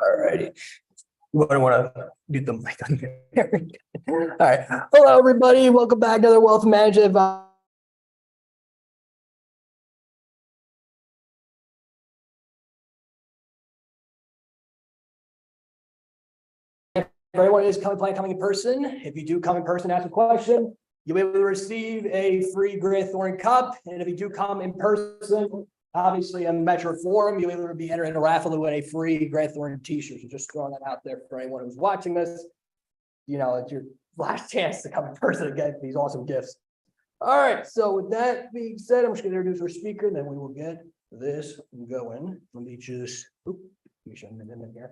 All righty. You want to do the mic on here? All right. Hello, everybody. Welcome back to the Wealth Management Advisory. For anyone who's coming in person, if you do come in person, ask a question, you'll be able to receive a free Grant Thornton cup. And if you do come in person, obviously in Metro Forum, you'll be able to be entered in a raffle to win a free Grant Thornton t-shirt. So just throwing that out there for anyone who's watching this. You know, it's your last chance to come in person and get these awesome gifts. All right. So with that being said, I'm just going to introduce our speaker, and then we will get this going. Let me just, in here.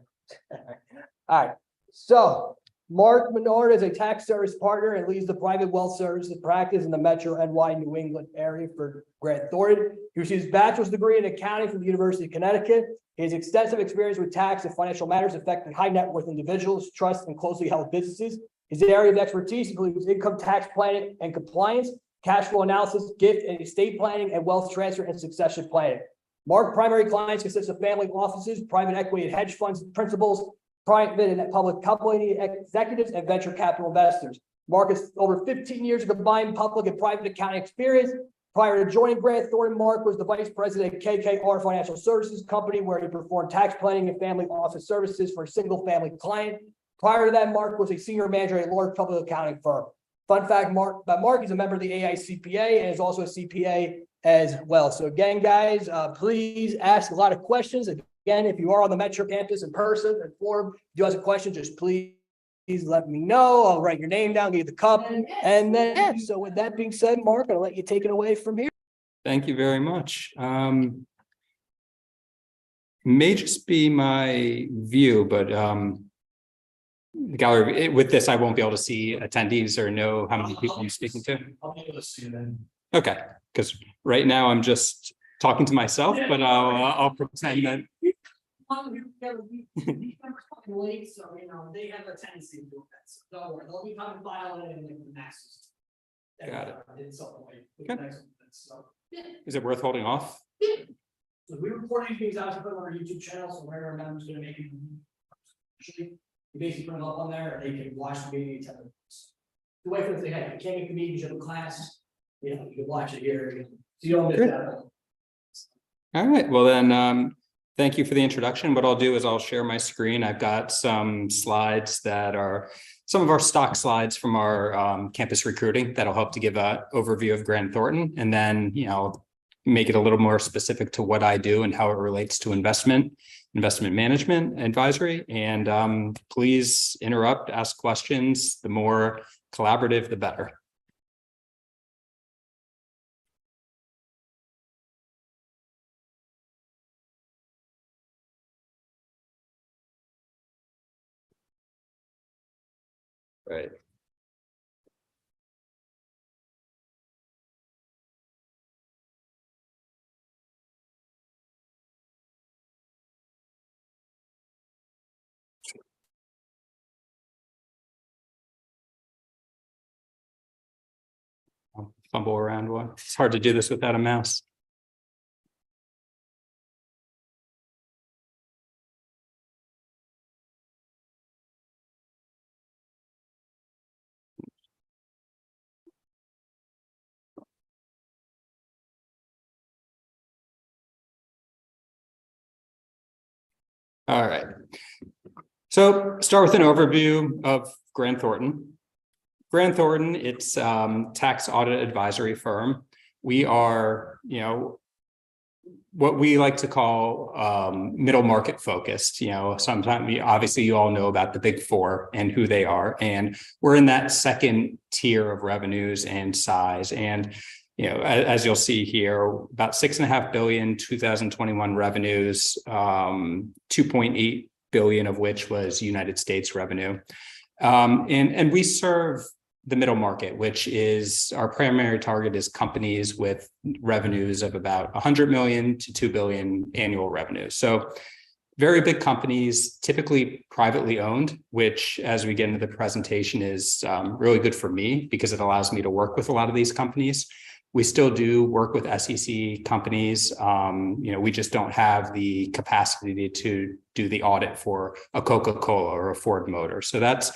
All right. So Mark Menard is a tax service partner and leads the private wealth services practice in the Metro NY New England area for Grant Thornton. He received his bachelor's degree in accounting from the University of Connecticut. He has extensive experience with tax and financial matters affecting high net worth individuals, trusts, and closely held businesses. His area of expertise includes income tax planning and compliance, cash flow analysis, gift and estate planning, and wealth transfer and succession planning. Mark's primary clients consist of family offices, private equity and hedge funds, principals, private and public company executives, and venture capital investors. Mark has over 15 years of combined public and private accounting experience. Prior to joining Grant Thornton, Mark was the vice president at KKR Financial Services Company, where he performed tax planning and family office services for a single family client. Prior to that, Mark was a senior manager at a large public accounting firm. Fun fact, Mark is a member of the AICPA and is also a CPA as well. So again, guys, please ask a lot of questions. Again, if you are on the Metro campus in person and forum, if you have a question, just please let me know. I'll write your name down, give you the cup. And then, yeah, so with that being said, Mark, I'll let you take it away from here. Thank you very much. May just be my view, but the gallery, with this, I won't be able to see attendees or know how many people I'm speaking to. I'll be able to see them. Okay, because right now I'm just talking to myself, but I'll pretend that. These members coming late, so you know they have a tendency to do that. So don't worry, they'll be coming violent and the masses. Got it. Okay. So, yeah. Is it worth holding off? Yeah. So we record these things out to put on our YouTube channel, so wherever a member's going to make it. You basically put it up on there, and they can watch the meeting. The way for them to say, hey, I can't make the meeting, you have a class. You know, you can watch it here, so you don't miss that. All right. Well then. Thank you for the introduction. What I'll do is I'll share my screen. I've got some slides that are some of our stock slides from our campus recruiting that'll help to give an overview of Grant Thornton, and then make it a little more specific to what I do and how it relates to investment management advisory. And please interrupt, ask questions. The more collaborative, the better. Right. I'll fumble around one. It's hard to do this without a mouse. All right. So start with an overview of Grant Thornton. Grant Thornton, it's tax audit advisory firm. We are, what we like to call middle market focused. Sometimes obviously you all know about the big four and who they are, and we're in that second tier of revenues and size. And as you'll see here, about $6.5 billion 2021 revenues, 2.8 billion of which was United States revenue. And we serve the middle market, which is our primary target is companies with revenues of about 100 million to 2 billion annual revenue. So very big companies, typically privately owned, which as we get into the presentation is really good for me because it allows me to work with a lot of these companies. We still do work with SEC companies. We just don't have the capacity to do the audit for a Coca-Cola or a Ford Motor. So that's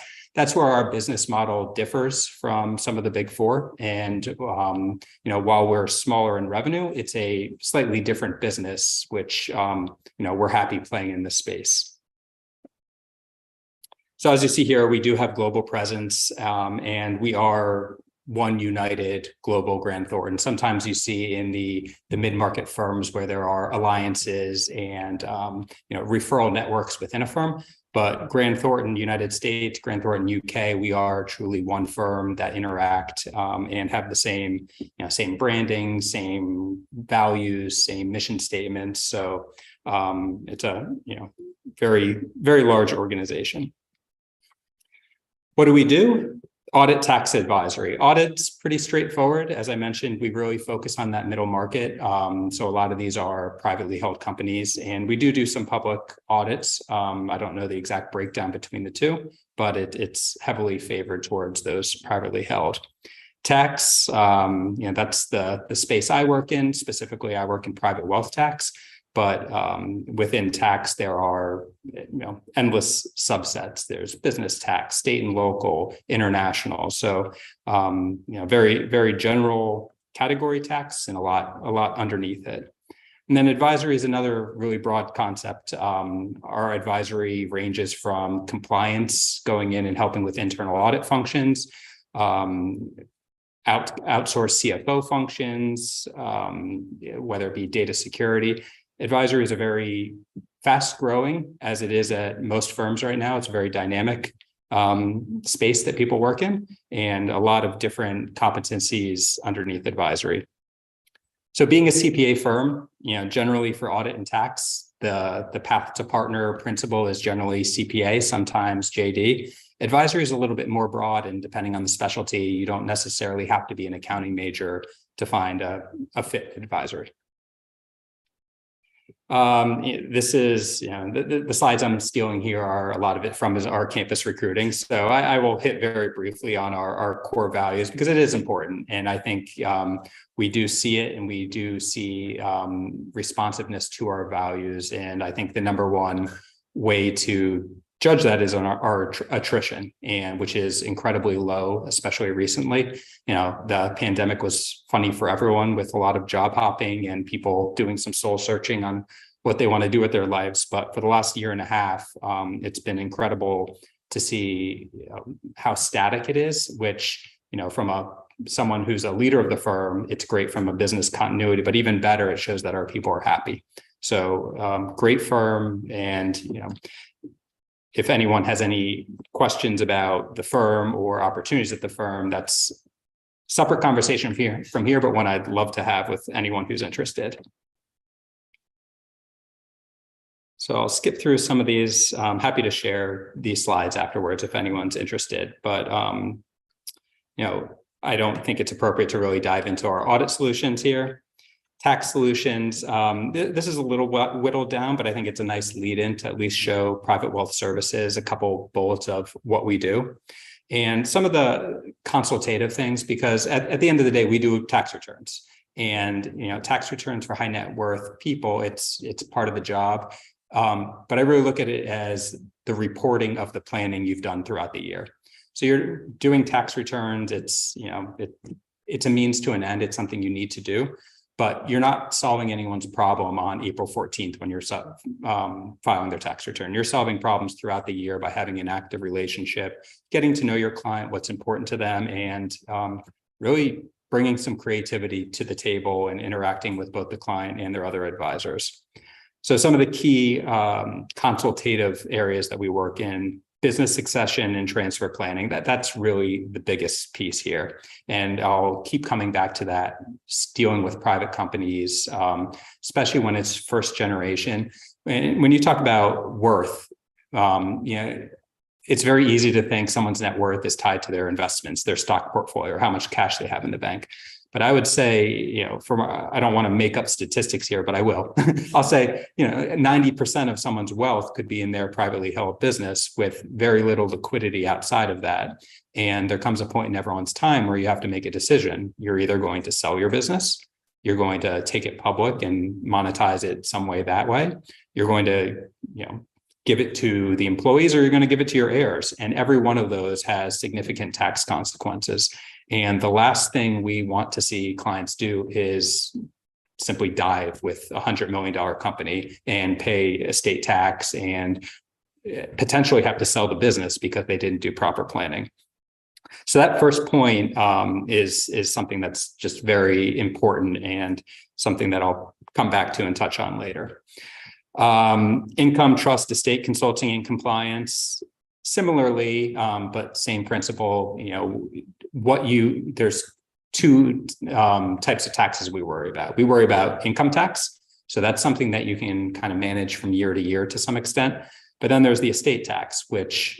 where our business model differs from some of the big four. And, while we're smaller in revenue, it's a slightly different business, which, we're happy playing in this space. So as you see here, we do have global presence, and we are one united global Grant Thornton. Sometimes you see in the mid-market firms where there are alliances and referral networks within a firm. But Grant Thornton United States, Grant Thornton UK, we are truly one firm that interact and have the same branding, same values, same mission statements. So it's a very, very large organization. What do we do? Audit, tax advisory. Audit's pretty straightforward. As I mentioned, we really focus on that middle market. So a lot of these are privately held companies, and we do some public audits. I don't know the exact breakdown between the two, but it's heavily favored towards those privately held. Tax, that's the space I work in. Specifically, I work in private wealth tax. But within tax, there are endless subsets. There's business tax, state and local, international. So very, very general category tax and a lot underneath it. And then advisory is another really broad concept. Our advisory ranges from compliance, going in and helping with internal audit functions, outsource CFO functions, whether it be data security. Advisory is a very fast growing, as it is at most firms right now. It's a very dynamic space that people work in, and a lot of different competencies underneath advisory. So being a CPA firm, generally for audit and tax, the path to partner principal is generally CPA, sometimes JD. Advisory is a little bit more broad, and depending on the specialty, you don't necessarily have to be an accounting major to find a fit advisory. This is, the slides I'm stealing here are a lot of it from our campus recruiting. So I will hit very briefly on our core values because it is important. And I think we do see it, and we do see responsiveness to our values. And I think the number one way to judge that is on our attrition, and which is incredibly low, especially recently. The pandemic was funny for everyone, with a lot of job hopping and people doing some soul searching on what they want to do with their lives. But for the last year and a half, it's been incredible to see how static it is, which, from someone who's a leader of the firm, it's great from a business continuity, but even better, it shows that our people are happy. So great firm. And, if anyone has any questions about the firm or opportunities at the firm, that's a separate conversation from here, but one I'd love to have with anyone who's interested. So I'll skip through some of these. I'm happy to share these slides afterwards if anyone's interested, but I don't think it's appropriate to really dive into our audit solutions here. Tax solutions, this is a little whittled down, but I think it's a nice lead in to at least show private wealth services, a couple bullets of what we do. And some of the consultative things, because at the end of the day, we do tax returns. And tax returns for high net worth people, it's part of the job. But I really look at it as the reporting of the planning you've done throughout the year. So you're doing tax returns, it's a means to an end, it's something you need to do. But you're not solving anyone's problem on April 14th when you're filing their tax return. You're solving problems throughout the year by having an active relationship, getting to know your client, what's important to them, and really bringing some creativity to the table and interacting with both the client and their other advisors. So some of the key consultative areas that we work in: business succession and transfer planning. That's really the biggest piece here. And I'll keep coming back to that, dealing with private companies, especially when it's first generation. And when you talk about worth, it's very easy to think someone's net worth is tied to their investments, their stock portfolio, or how much cash they have in the bank. But I would say, I don't want to make up statistics here, but I will. I'll say, 90% of someone's wealth could be in their privately held business with very little liquidity outside of that. And there comes a point in everyone's time where you have to make a decision. You're either going to sell your business, you're going to take it public and monetize it some way that way. You're going to, give it to the employees, or you're going to give it to your heirs. And every one of those has significant tax consequences. And the last thing we want to see clients do is simply dive with $100 million company and pay estate tax and potentially have to sell the business because they didn't do proper planning. So that first point is something that's just very important and something that I'll come back to and touch on later. Income, trust, estate consulting, and compliance. Similarly, but same principle. There's two types of taxes we worry about. We worry about income tax, so that's something that you can kind of manage from year to year to some extent. But then there's the estate tax, which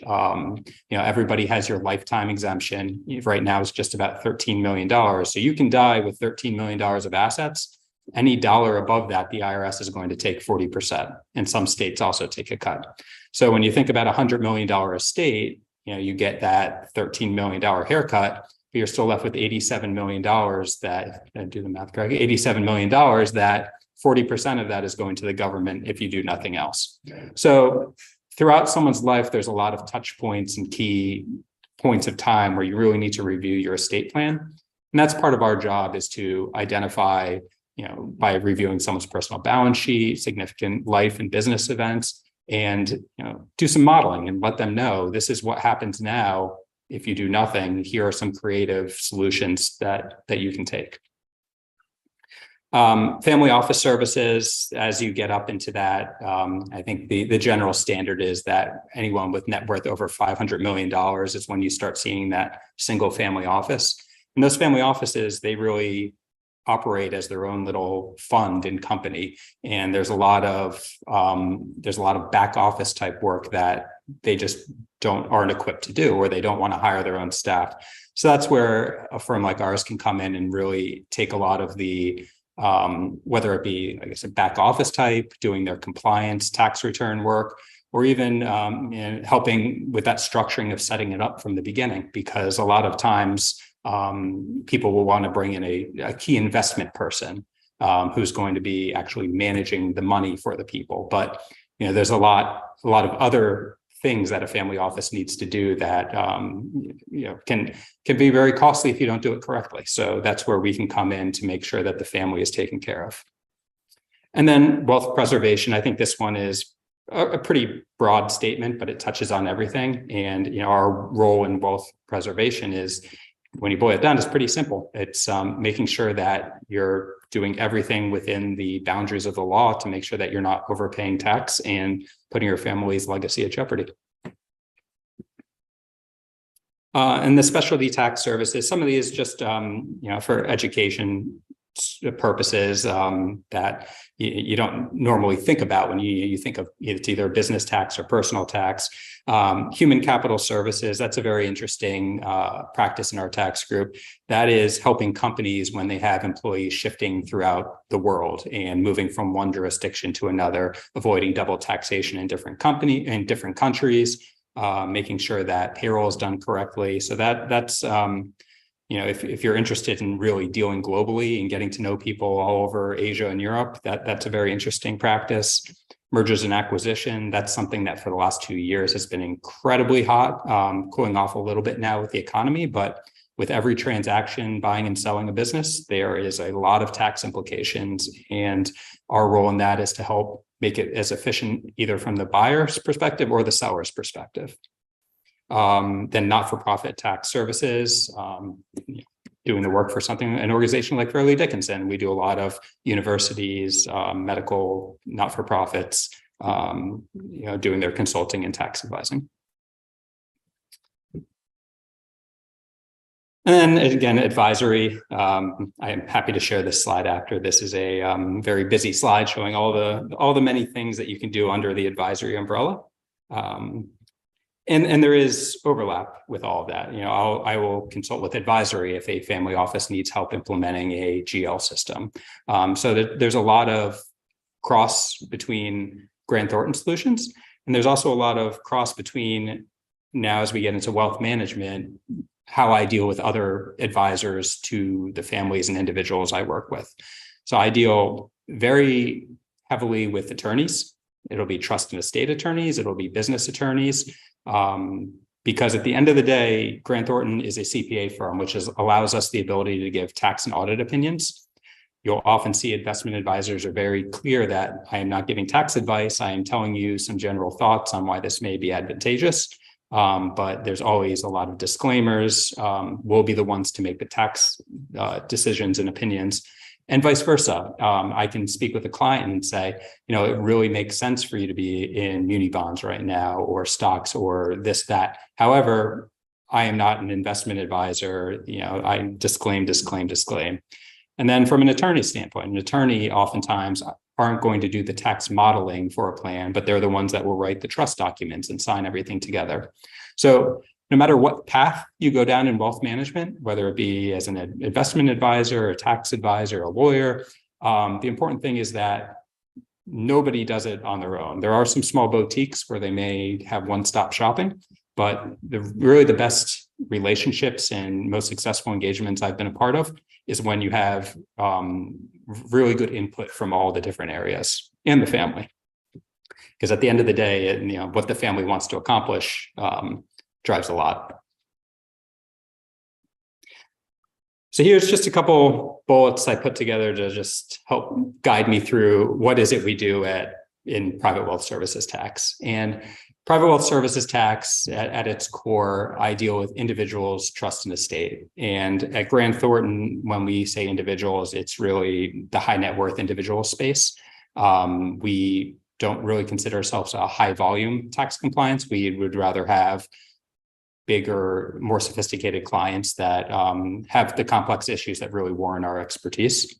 everybody has your lifetime exemption. Right now, it's just about $13 million. So you can die with $13 million of assets. Any dollar above that, the IRS is going to take 40%, and some states also take a cut. So when you think about $100 million estate, you get that $13 million haircut, but you're still left with $87 million that, do the math correctly, $87 million that 40% of that is going to the government if you do nothing else. So throughout someone's life, there's a lot of touch points and key points of time where you really need to review your estate plan. And that's part of our job, is to identify, by reviewing someone's personal balance sheet, significant life and business events, and do some modeling and let them know this is what happens now if you do nothing. Here are some creative solutions that you can take. Family office services, as you get up into that, I think the general standard is that anyone with net worth over $500 million is when you start seeing that single family office. And those family offices, they really operate as their own little fund and company. And there's a lot of back office type work that they just aren't equipped to do, or they don't want to hire their own staff. So that's where a firm like ours can come in and really take a lot of the whether it be, like I said, back office type, doing their compliance, tax return work, or even helping with that structuring of setting it up from the beginning. Because a lot of times people will want to bring in a key investment person who's going to be actually managing the money for the people. But there's a lot of other things that a family office needs to do that can be very costly if you don't do it correctly. So that's where we can come in to make sure that the family is taken care of. And then wealth preservation. I think this one is a pretty broad statement, but it touches on everything. And our role in wealth preservation is, when you boil it down, it's pretty simple. It's making sure that you're doing everything within the boundaries of the law to make sure that you're not overpaying tax and putting your family's legacy at jeopardy. And the specialty tax services, some of these just, for education purposes that you don't normally think about when you think of it's either business tax or personal tax. Human capital services, that's a very interesting practice in our tax group. That is helping companies when they have employees shifting throughout the world and moving from one jurisdiction to another, avoiding double taxation in different countries, making sure that payroll is done correctly. So that's if you're interested in really dealing globally and getting to know people all over Asia and Europe, that's a very interesting practice. Mergers and acquisition, that's something that for the last 2 years has been incredibly hot, cooling off a little bit now with the economy, but with every transaction, buying and selling a business, there is a lot of tax implications. And our role in that is to help make it as efficient either from the buyer's perspective or the seller's perspective. Then not-for-profit tax services, doing the work for an organization like Fairleigh Dickinson. We do a lot of universities, medical, not-for-profits, doing their consulting and tax advising. And then again, advisory. I am happy to share this slide after. This is a very busy slide showing all the many things that you can do under the advisory umbrella. And there is overlap with all of that. You know, I will consult with advisory if a family office needs help implementing a GL system. So there's a lot of cross between Grant Thornton solutions, and there's also a lot of cross between, now as we get into wealth management, how I deal with other advisors to the families and individuals I work with. So I deal very heavily with attorneys. It'll be trust and estate attorneys. It'll be business attorneys. Because at the end of the day, Grant Thornton is a CPA firm, which allows us the ability to give tax and audit opinions. You'll often see investment advisors are very clear that I am not giving tax advice. I am telling you some general thoughts on why this may be advantageous. But there's always a lot of disclaimers. We'll be the ones to make the tax decisions and opinions, and vice versa. I can speak with a client and say, you know, it really makes sense for you to be in muni bonds right now, or stocks, or this, that. However, I am not an investment advisor. You know, I disclaim. And then from an attorney standpoint, an attorney oftentimes aren't going to do the tax modeling for a plan, but they're the ones that will write the trust documents and sign everything together. So no matter what path you go down in wealth management, whether it be as an investment advisor, a tax advisor, a lawyer, the important thing is that nobody does it on their own. There are some small boutiques where they may have one-stop shopping, but really the best relationships and most successful engagements I've been a part of is when you have really good input from all the different areas and the family. Because at the end of the day, you know, what the family wants to accomplish drives a lot. So here's just a couple bullets I put together to just help guide me through what is it we do in private wealth services tax. And private wealth services tax, at its core, I deal with individuals, trust, and estate. And at Grant Thornton, when we say individuals, it's really the high net worth individual space. We don't really consider ourselves a high volume tax compliance. We would rather have bigger, more sophisticated clients that have the complex issues that really warrant our expertise.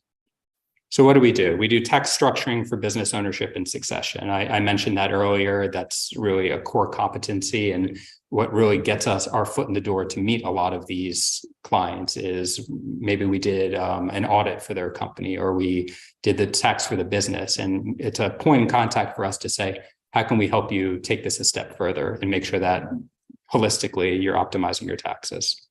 So what do? We do tax structuring for business ownership and succession. I mentioned that earlier. That's really a core competency, and what really gets us our foot in the door to meet a lot of these clients is maybe we did an audit for their company, or we did the tax for the business. And it's a point in contact for us to say, how can we help you take this a step further and make sure that holistically you're optimizing your taxes?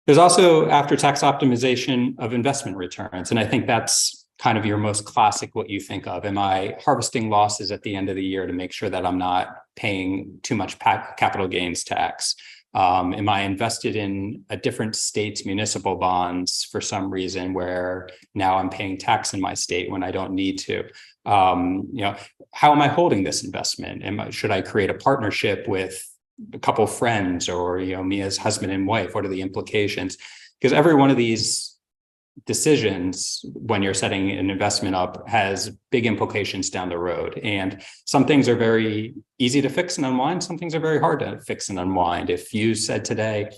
There's also after-tax optimization of investment returns. And I think that's kind of your most classic, what you think of. Am I harvesting losses at the end of the year to make sure that I'm not paying too much capital gains tax? Am I invested in a different state's municipal bonds for some reason where now I'm paying tax in my state when I don't need to? You know, how am I holding this investment? Should I create a partnership with a couple of friends, or, you know, me as husband and wife? What are the implications? Because every one of these decisions, when you're setting an investment up, has big implications down the road. And some things are very easy to fix and unwind. Some things are very hard to fix and unwind. If you said today,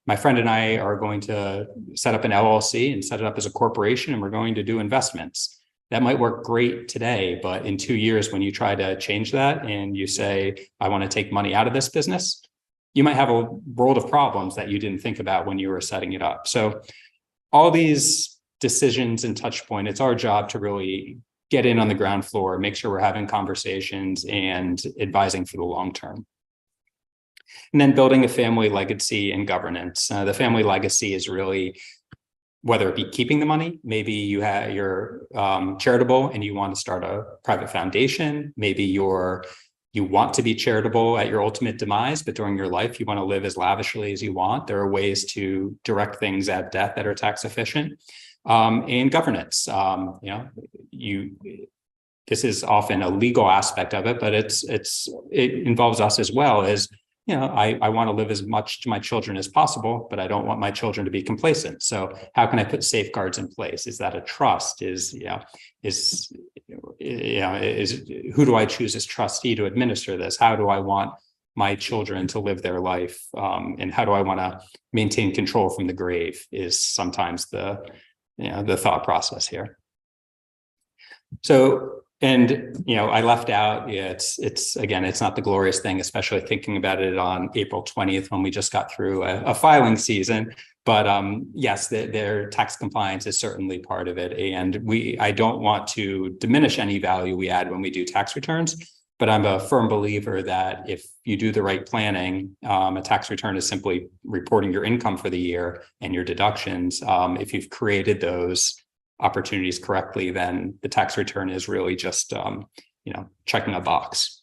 my friend and I are going to set up an LLC and set it up as a corporation, and we're going to do investments. That might work great today, but in 2 years, when you try to change that and you say, I want to take money out of this business, you might have a world of problems that you didn't think about when you were setting it up. So all these decisions and touch point, it's our job to really get in on the ground floor, make sure we're having conversations and advising for the long term. And then building a family legacy and governance. The family legacy is really, whether it be keeping the money, maybe you're charitable and you want to start a private foundation. Maybe you want to be charitable at your ultimate demise, but during your life, you want to live as lavishly as you want. There are ways to direct things at death that are tax efficient. And governance, this is often a legal aspect of it, but it involves us as well as, you know, I want to live as much to my children as possible, but I don't want my children to be complacent. So how can I put safeguards in place? Is that a trust? Who do I choose as trustee to administer this? How do I want my children to live their life? And how do I want to maintain control from the grave is sometimes the thought process here. So And, I left out, it's again, it's not the glorious thing, especially thinking about it on April 20th, when we just got through a filing season. But yes, their tax compliance is certainly part of it. And I don't want to diminish any value we add when we do tax returns, but I'm a firm believer that if you do the right planning, a tax return is simply reporting your income for the year and your deductions. If you've created those opportunities correctly, then the tax return is really just, checking a box.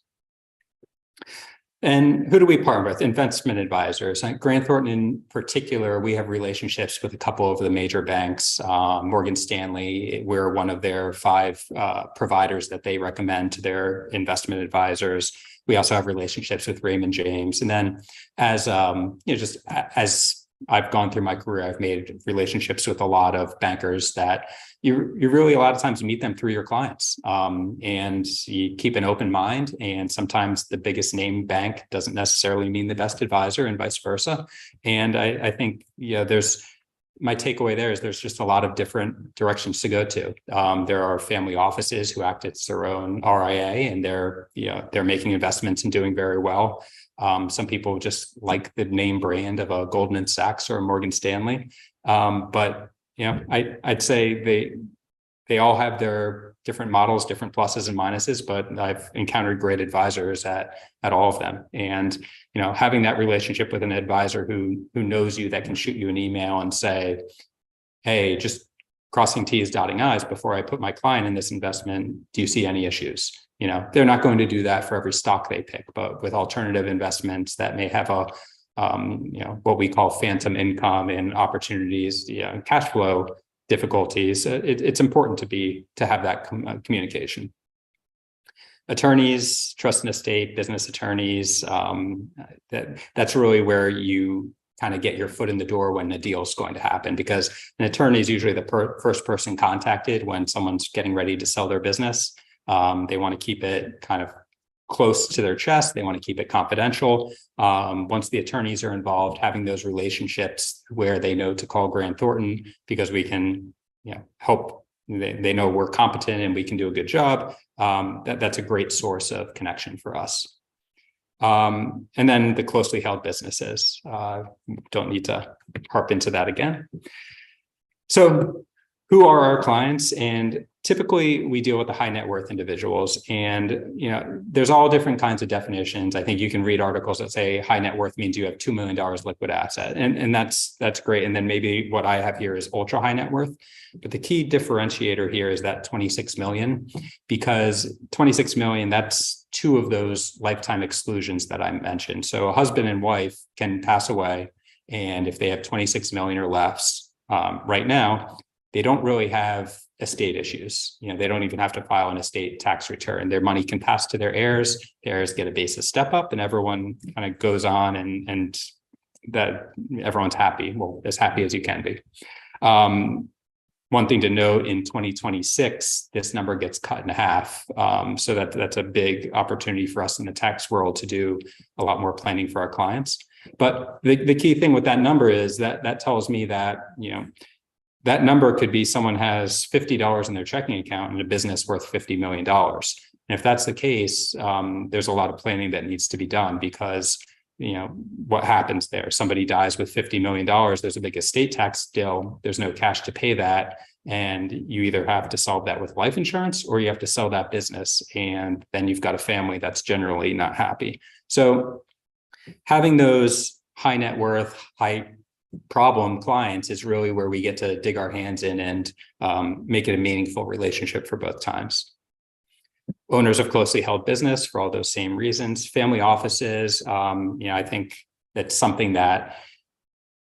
And who do we partner with? Investment advisors. At Grant Thornton in particular, we have relationships with a couple of the major banks. Morgan Stanley, we're one of their 5 providers that they recommend to their investment advisors. We also have relationships with Raymond James. And then as I've gone through my career, I've made relationships with a lot of bankers that you really a lot of times meet them through your clients, and you keep an open mind. And sometimes the biggest name bank doesn't necessarily mean the best advisor, and vice versa. And I think there's my takeaway there is there's just a lot of different directions to go to. There are family offices who act as their own RIA, and they're making investments and doing very well. Some people just like the name brand of a Goldman Sachs or a Morgan Stanley. But I'd say they all have their different models, different pluses and minuses, but I've encountered great advisors at all of them. And, having that relationship with an advisor who knows you, that can shoot you an email and say, hey, just crossing T's, dotting I's before I put my client in this investment, do you see any issues? They're not going to do that for every stock they pick, but with alternative investments that may have a, what we call phantom income and opportunities, cash flow difficulties, it's important to have that communication. Attorneys, trust and estate, business attorneys, that's really where you kind of get your foot in the door when the deal is going to happen, because an attorney is usually the first person contacted when someone's getting ready to sell their business. They want to keep it kind of close to their chest. They want to keep it confidential. Once the attorneys are involved, having those relationships where they know to call Grant Thornton because we can, help. They know we're competent and we can do a good job. That's a great source of connection for us. And then the closely held businesses. Don't need to harp into that again. So who are our clients? And typically we deal with the high net worth individuals, and there's all different kinds of definitions. I think you can read articles that say high net worth means you have $2 million liquid asset, and that's great. And then maybe what I have here is ultra high net worth. But the key differentiator here is that 26 million, because 26 million, that's 2 of those lifetime exclusions that I mentioned. So a husband and wife can pass away, and if they have 26 million or less right now, they don't really have estate issues. They don't even have to file an estate tax return. Their money can pass to their heirs. Their heirs get a basis step up, and everyone kind of goes on, and that everyone's happy. Well, as happy as you can be. One thing to note, in 2026, this number gets cut in half. So that's a big opportunity for us in the tax world to do a lot more planning for our clients. But the key thing with that number is that tells me that, that number could be someone has $50 in their checking account and a business worth $50 million. And if that's the case, there's a lot of planning that needs to be done, because what happens there? Somebody dies with $50 million. There's a big estate tax bill. There's no cash to pay that. And you either have to solve that with life insurance, or you have to sell that business. And then you've got a family that's generally not happy. So having those high net worth, high problem clients is really where we get to dig our hands in and make it a meaningful relationship for both times. Owners of closely held business for all those same reasons. Family offices, I think that's something that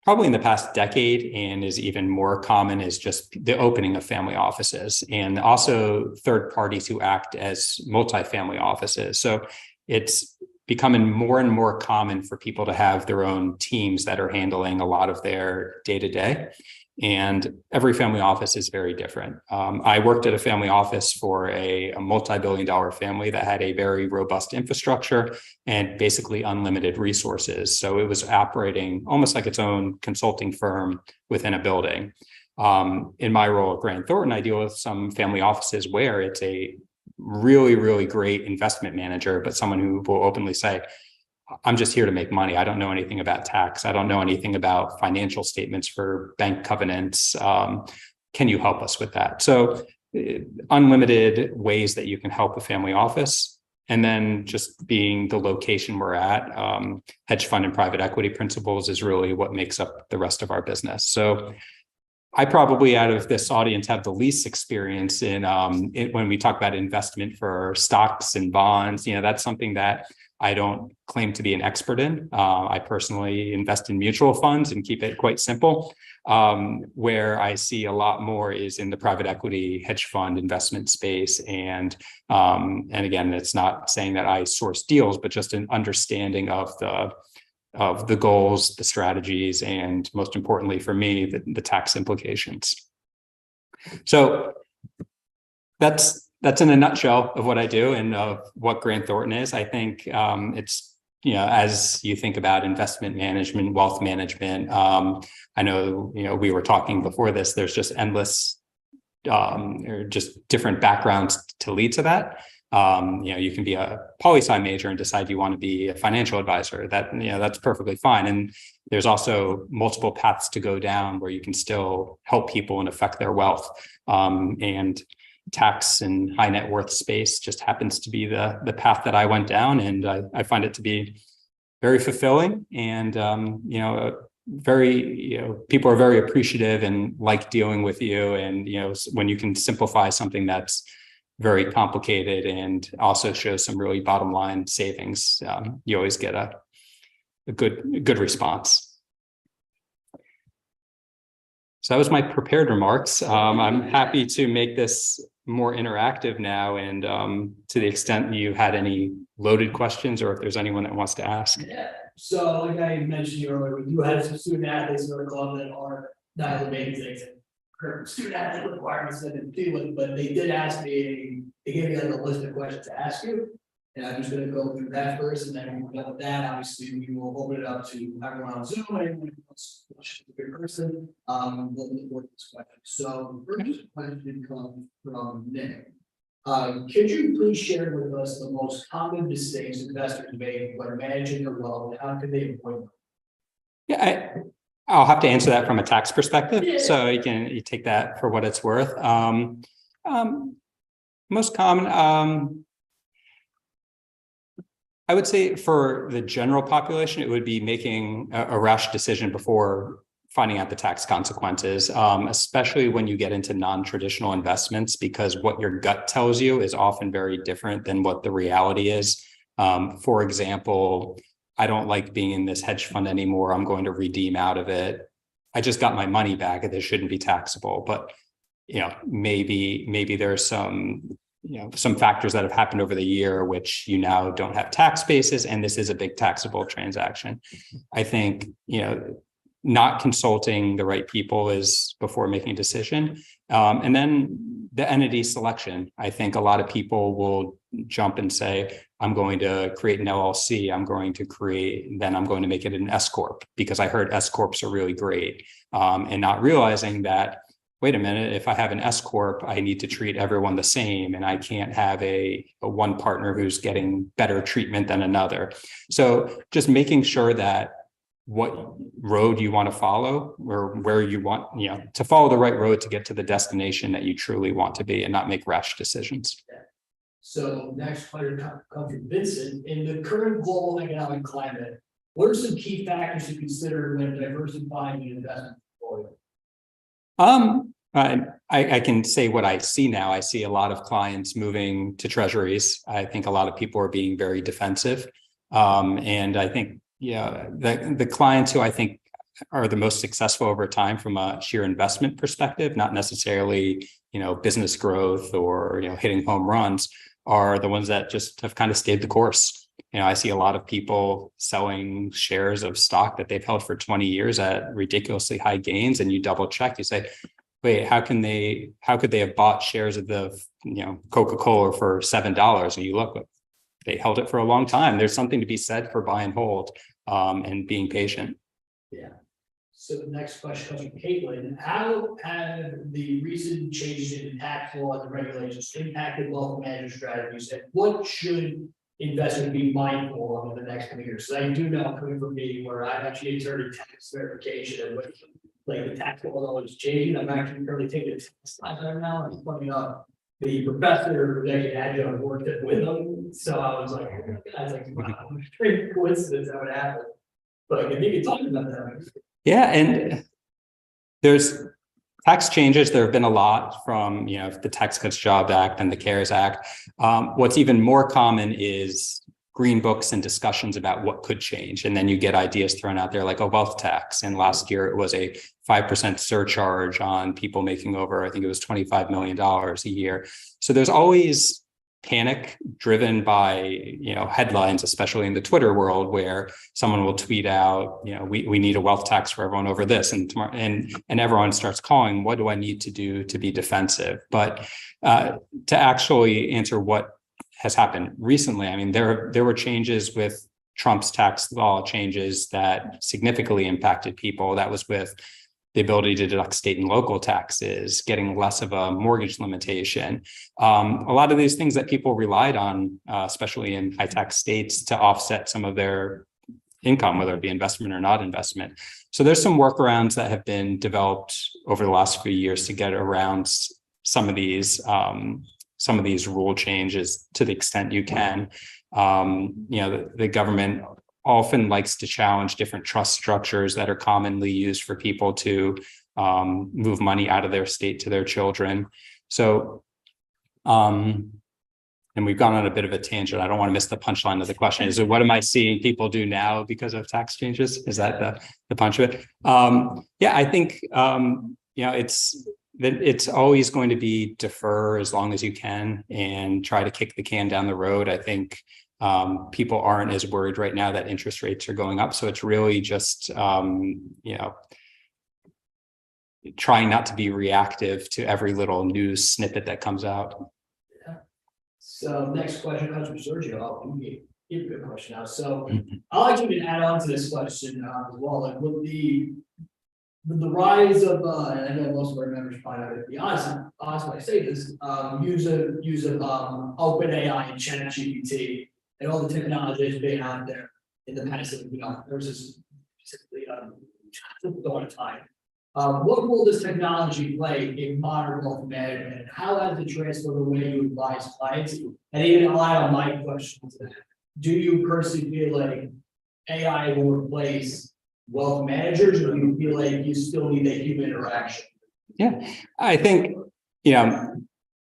probably in the past decade and is even more common, is just the opening of family offices, and also third parties who act as multifamily offices. So it's becoming more and more common for people to have their own teams that are handling a lot of their day-to-day. And every family office is very different. I worked at a family office for a multi-billion-dollar family that had a very robust infrastructure and basically unlimited resources. So it was operating almost like its own consulting firm within a building. In my role at Grant Thornton, I deal with some family offices where it's a really, really great investment manager, but someone who will openly say, I'm just here to make money. I don't know anything about tax. I don't know anything about financial statements for bank covenants. Can you help us with that? So unlimited ways that you can help a family office. And then just being the location we're at, hedge fund and private equity principles is really what makes up the rest of our business. So I probably out of this audience have the least experience in when we talk about investment for stocks and bonds. That's something that I don't claim to be an expert in. I personally invest in mutual funds and keep it quite simple. Where I see a lot more is in the private equity hedge fund investment space. And again, it's not saying that I source deals, but just an understanding of the goals, the strategies, and most importantly for me, the tax implications. So that's in a nutshell of what I do and of what Grant Thornton is. I think it's, as you think about investment management, wealth management, I know, we were talking before this, there's just endless, or just different backgrounds to lead to that. You can be a poli-sci major and decide you want to be a financial advisor. That's perfectly fine. And there's also multiple paths to go down where you can still help people and affect their wealth. And tax and high net worth space just happens to be the path that I went down, and I find it to be very fulfilling, and people are very appreciative and like dealing with you, and when you can simplify something that's very complicated and also shows some really bottom line savings, you always get a good response. So that was my prepared remarks. I'm happy to make this more interactive now, and to the extent you had any loaded questions, or if there's anyone that wants to ask. Yeah. So like I mentioned earlier, we do have some student athletes in our club that are not the main things, current student athlete requirements that they're dealing, but they did ask me, they gave me like a list of questions to ask you. And I'm just going to go through that first, and then when we're done with that, obviously we will open it up to everyone on Zoom and anyone who wants to question a good person. We'll look for this question. So the first question comes from Nick. Could you please share with us the most common mistakes investors make when managing their wealth, and how can they avoid them? Yeah, I'll have to answer that from a tax perspective. Yeah. So you take that for what it's worth. Most common, I would say for the general population, it would be making a rash decision before finding out the tax consequences, especially when you get into non-traditional investments, because what your gut tells you is often very different than what the reality is. For example, I don't like being in this hedge fund anymore. I'm going to redeem out of it. I just got my money back, and this shouldn't be taxable. But maybe there's some factors that have happened over the year, which you now don't have tax bases, and this is a big taxable transaction. I think, not consulting the right people is before making a decision. And then the entity selection. I think a lot of people will jump and say, I'm going to create an LLC. I'm going to make it an S Corp because I heard S Corps are really great. And not realizing that, wait a minute, if I have an S Corp, I need to treat everyone the same, and I can't have a one partner who's getting better treatment than another. So just making sure that what road you want to follow, or where you want, to follow the right road to get to the destination that you truly want to be, and not make rash decisions. So next question comes from Vincent. In the current global economic climate, what are some key factors to consider when diversifying an investment portfolio? I can say what I see now. I see a lot of clients moving to treasuries. I think a lot of people are being very defensive. And I think, the clients who I think are the most successful over time from a sheer investment perspective, not necessarily, business growth or, hitting home runs, are the ones that just have kind of stayed the course. I see a lot of people selling shares of stock that they've held for 20 years at ridiculously high gains, and you double check, you say, wait, how could they have bought shares of the, Coca-Cola for $7? And you look, they held it for a long time. There's something to be said for buy and hold, and being patient. Yeah. So the next question comes from Caitlin. How have the recent changes in tax laws and regulations impacted wealth management strategies, and what should investors be mindful of in the next couple of years? So I do know, coming from me, where I've actually inserted tax verification and with like the tax law is always changing. I'm actually currently taking a test right now. I'm funny enough. The professor who actually adjunct worked it with them. So I was like, I was like, wow, pretty coincidence that would happen. But if you could talk about that. Yeah, and there's tax changes. There have been a lot from, the Tax Cuts Jobs Act and the CARES Act. What's even more common is green books and discussions about what could change. And then you get ideas thrown out there like a wealth tax. And last year it was a 5% surcharge on people making over, I think it was $25 million a year. So there's always panic driven by, headlines, especially in the Twitter world, where someone will tweet out, we need a wealth tax for everyone over this. And tomorrow, and everyone starts calling, what do I need to do to be defensive? But to actually answer what has happened recently, I mean, there were changes with Trump's tax law changes that significantly impacted people. That was with the ability to deduct state and local taxes, getting less of a mortgage limitation. A lot of these things that people relied on, especially in high tax states, to offset some of their income, whether it be investment or not investment. So there's some workarounds that have been developed over the last few years to get around some of these rule changes to the extent you can. The government often likes to challenge different trust structures that are commonly used for people to move money out of their state to their children. So, and we've gone on a bit of a tangent. I don't want to miss the punchline of the question. Is it what am I seeing people do now because of tax changes? Is that the punch of it? I think, it's always going to be defer as long as you can and try to kick the can down the road. I think people aren't as worried right now that interest rates are going up. So it's really just, trying not to be reactive to every little news snippet that comes out. Yeah. So next question comes from Sergio. I'll give a good question now. So I'll actually add on to this question as well. Like with the rise of, and I know most of our members probably not going to be honest when I say this, use of OpenAI and ChatGPT and all the technology that's been out there in the past, versus specifically all the time. What role does technology play in modern wealth management? How has it transformed the way you advise clients? And even ally on my question to that, do you personally feel like AI will replace wealth managers, or do you feel like you still need a human interaction? Yeah, I think,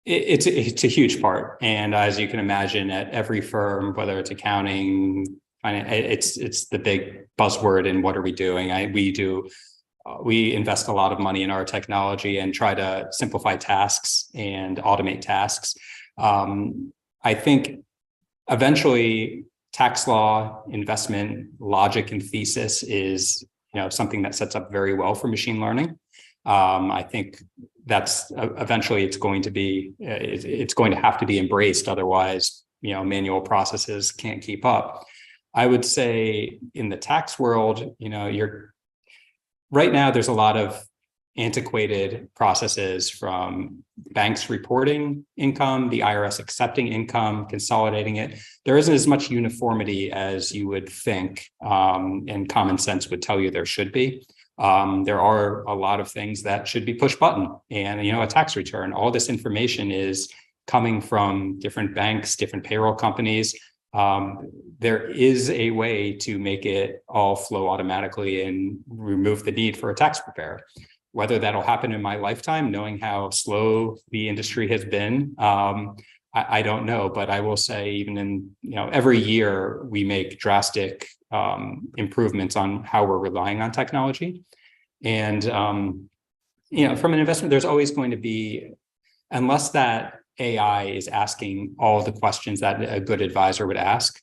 it's a huge part. And as you can imagine, at every firm, whether it's accounting, it's the big buzzword in what are we doing? We invest a lot of money in our technology and try to simplify tasks and automate tasks. I think eventually tax law, investment logic and thesis is, something that sets up very well for machine learning. I think that's eventually it's going to have to be embraced. Otherwise, manual processes can't keep up. I would say in the tax world, right now there's a lot of antiquated processes, from banks reporting income, the IRS accepting income, consolidating it. There isn't as much uniformity as you would think, and common sense would tell you there should be. There are a lot of things that should be push button, and a tax return. All this information is coming from different banks, different payroll companies. There is a way to make it all flow automatically and remove the need for a tax preparer. Whether that'll happen in my lifetime, knowing how slow the industry has been, I don't know. But I will say, even in every year we make drastic improvements on how we're relying on technology. And from an investment, there's always going to be, unless that AI is asking all the questions that a good advisor would ask,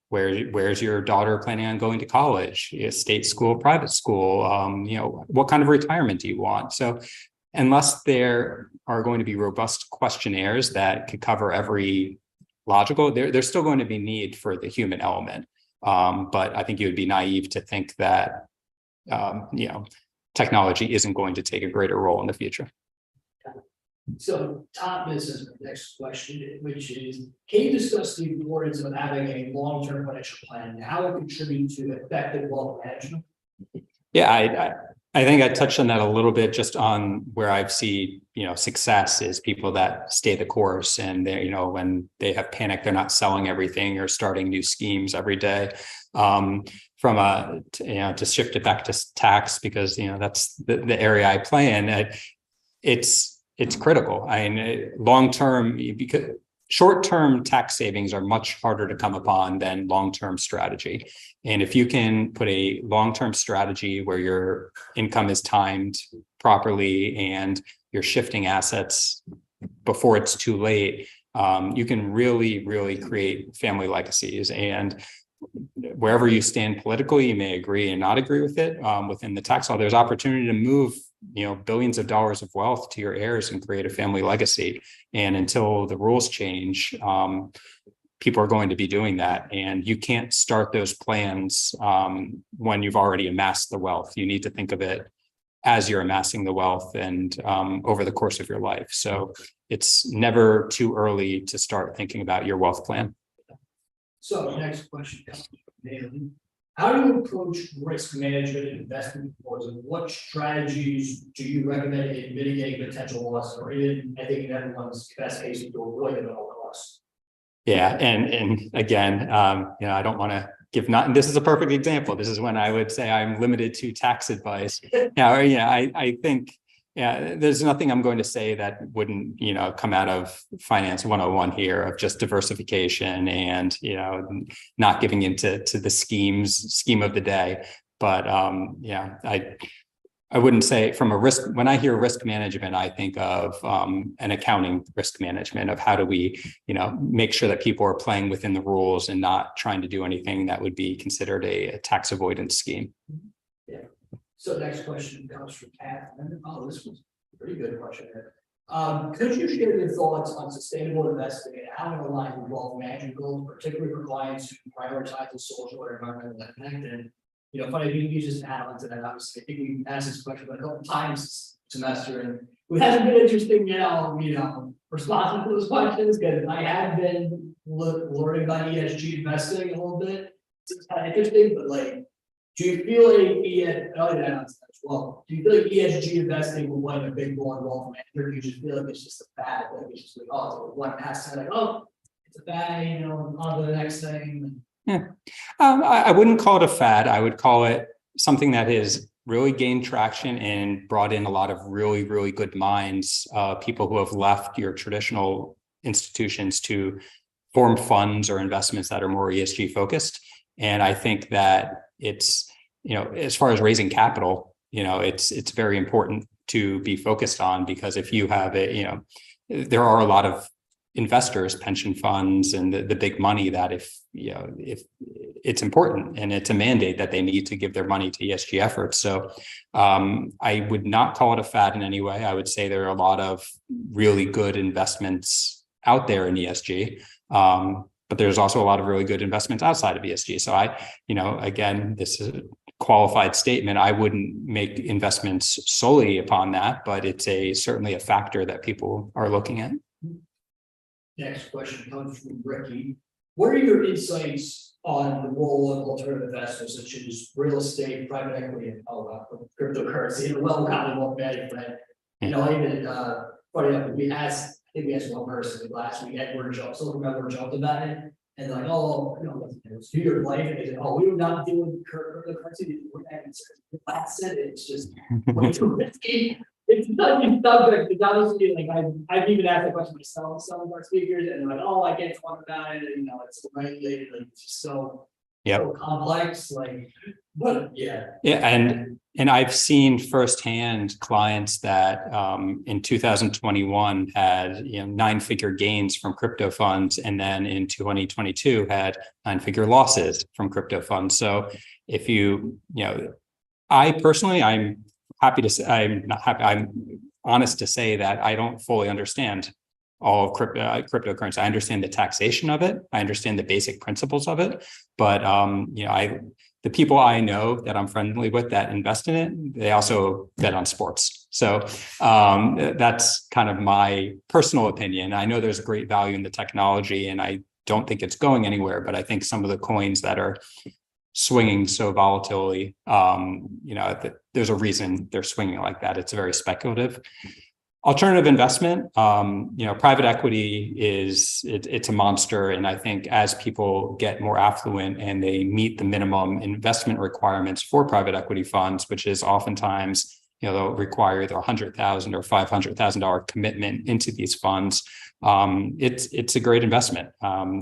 where's your daughter planning on going to college? State school, private school? What kind of retirement do you want? So unless there are going to be robust questionnaires that could cover every logical, there's still going to be need for the human element. But I think you would be naive to think that technology isn't going to take a greater role in the future. So top this is the next question, which is, can you discuss the importance of having a long-term financial plan and how it contributes to effective wealth management? Yeah, I think I touched on that a little bit, just on where I've seen, success is people that stay the course, and they, when they have panic, they're not selling everything or starting new schemes every day. To shift it back to tax, because, that's the area I play in. It's critical. I mean, long-term, because short-term tax savings are much harder to come upon than long-term strategy. And if you can put a long-term strategy where your income is timed properly and you're shifting assets before it's too late, you can really, really create family legacies. And wherever you stand politically, you may agree and not agree with it. Within the tax law, there's opportunity to move, billions of dollars of wealth to your heirs and create a family legacy. And until the rules change, people are going to be doing that. And you can't start those plans when you've already amassed the wealth. You need to think of it as you're amassing the wealth and over the course of your life. So it's never too early to start thinking about your wealth plan. So next question comes from Bailey. How do you approach risk management and investment proposal? What strategies do you recommend in mitigating potential loss, or even, I think, in everyone's best case to avoid it at all costs? Yeah, and again, I don't want to give this is a perfect example. This is when I would say I'm limited to tax advice. I think, there's nothing I'm going to say that wouldn't, come out of Finance 101 here, of just diversification and, not giving into the scheme of the day. But I wouldn't say from a risk, when I hear risk management, I think of an accounting risk management of how do we, make sure that people are playing within the rules and not trying to do anything that would be considered a tax avoidance scheme. Yeah. So next question comes from Kat. Oh, this was a pretty good question here. Could you share your thoughts on sustainable investing and how it aligns with wealth management goals, particularly for clients who prioritize the social or environmental impact? And if I you just add on to that, obviously, I think we asked this question a couple times this semester, and it hasn't been interesting responding to those questions, because I have been learning about ESG investing a little bit. It's kind of interesting, but do you feel do you feel like ESG investing will play a big role in wealth management? Or do you just feel like it's just a fad? It's just it's one asset, it's a fad, on to the next thing. Yeah, I wouldn't call it a fad. I would call it something that has really gained traction and brought in a lot of really, really good minds, people who have left your traditional institutions to form funds or investments that are more ESG focused. And I think that it's, as far as raising capital, it's very important to be focused on, because if you have there are a lot of investors, pension funds, and the big money that if it's important and it's a mandate that they need to give their money to ESG efforts. So I would not call it a fad in any way. I would say there are a lot of really good investments out there in ESG. But there's also a lot of really good investments outside of ESG. So again, this is a qualified statement. I wouldn't make investments solely upon that, but it's certainly a factor that people are looking at. Next question comes from Ricky. What are your insights on the role of alternative investments such as real estate, private equity, and cryptocurrency, and well-rounded wealth management? Funny enough, we asked one person last week, Edward Jones, jumped about it, and it's New York life, and they said, we would not deal with cryptocurrency. That's it. It's just way too risky. It's a touchy subject, because obviously, I've even asked the question myself, some of our speakers, and they're like, I can't talk about it, and it's regulated, it's just so complex, but yeah. And I've seen firsthand clients that in 2021 had 9-figure gains from crypto funds, and then in 2022 had 9-figure losses from crypto funds. So if I personally, I'm happy to say, I'm honest to say that I don't fully understand all of cryptocurrency. I understand the taxation of it. I understand the basic principles of it, but the people I know that I'm friendly with that invest in it, they also bet on sports. So that's kind of my personal opinion. I know there's great value in the technology, and I don't think it's going anywhere, but I think some of the coins that are swinging so volatilely, there's a reason they're swinging like that. It's very speculative. Alternative investment, private equity it's a monster. And I think as people get more affluent and they meet the minimum investment requirements for private equity funds, which is oftentimes, they'll require either $100,000 or $500,000 commitment into these funds. It's a great investment.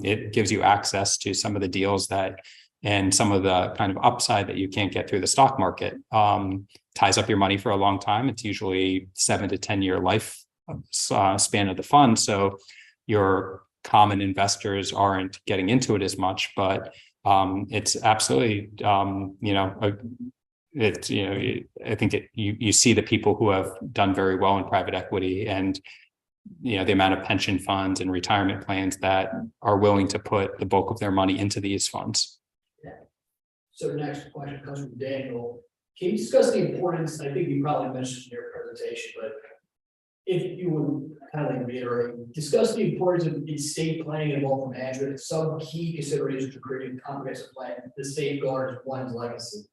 It gives you access to some of the deals and some of the kind of upside that you can't get through the stock market. Ties up your money for a long time. It's usually 7 to 10 year life span of the fund. So your common investors aren't getting into it as much, but it's absolutely, I think you see the people who have done very well in private equity, and the amount of pension funds and retirement plans that are willing to put the bulk of their money into these funds. Yeah. So the next question comes from Daniel. Can you discuss the importance, I think you probably mentioned in your presentation, but if you would kind of reiterate, discuss the importance of estate planning and wealth management, some key considerations to creating a comprehensive plan that safeguards one's legacy.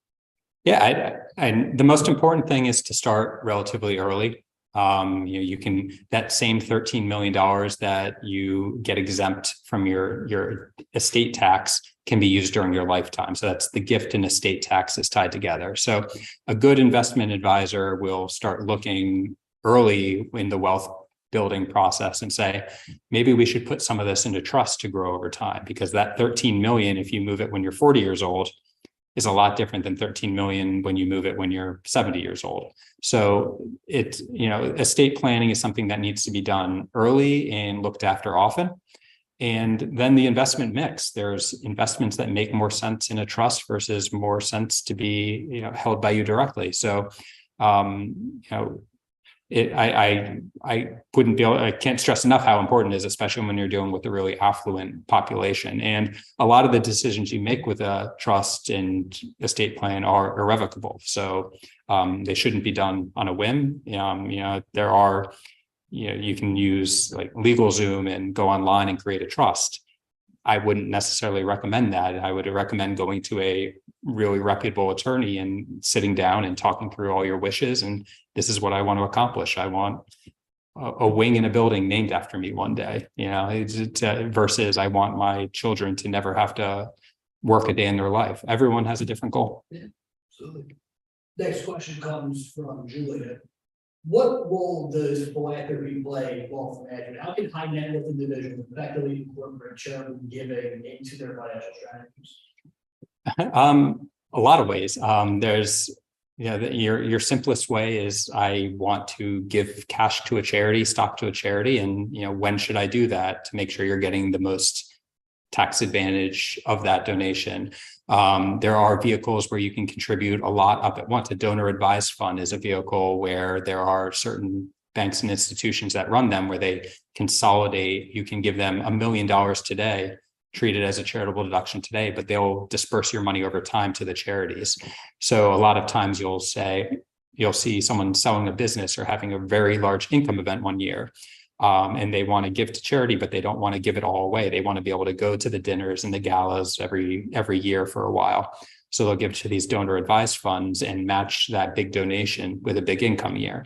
Yeah, and the most important thing is to start relatively early. You can, that same $13 million that you get exempt from your estate tax can be used during your lifetime. So that's the gift and estate taxes tied together. So a good investment advisor will start looking early in the wealth building process and say, maybe we should put some of this into trust to grow over time, because that 13 million, if you move it when you're 40 years old, is a lot different than 13 million when you move it when you're 70 years old. So estate planning is something that needs to be done early and looked after often. And then the investment mix, there's investments that make more sense in a trust versus more sense to be, held by you directly. So, I wouldn't be able, I can't stress enough how important it is, especially when you're dealing with a really affluent population. And a lot of the decisions you make with a trust and estate plan are irrevocable. So they shouldn't be done on a whim. There are, you can use like LegalZoom and go online and create a trust. I wouldn't necessarily recommend that. I would recommend going to a really reputable attorney and sitting down and talking through all your wishes. And this is what I want to accomplish. I want a wing in a building named after me one day, versus I want my children to never have to work a day in their life. Everyone has a different goal. Yeah, absolutely. Next question comes from Julia. What role does philanthropy play in wealth management? How can high net worth individuals effectively incorporate charitable giving into their financial strategies? A lot of ways. There's, your simplest way is I want to give cash to a charity, stock to a charity, and when should I do that to make sure you're getting the most tax advantage of that donation. There are vehicles where you can contribute a lot up at once. A donor advised fund is a vehicle where there are certain banks and institutions that run them where they consolidate. You can give them $1 million today, treat it as a charitable deduction today, but they'll disperse your money over time to the charities. So a lot of times you'll see someone selling a business or having a very large income event one year. And they want to give to charity, but they don't want to give it all away. They want to be able to go to the dinners and the galas every year for a while. So they'll give to these donor advised funds and match that big donation with a big income year.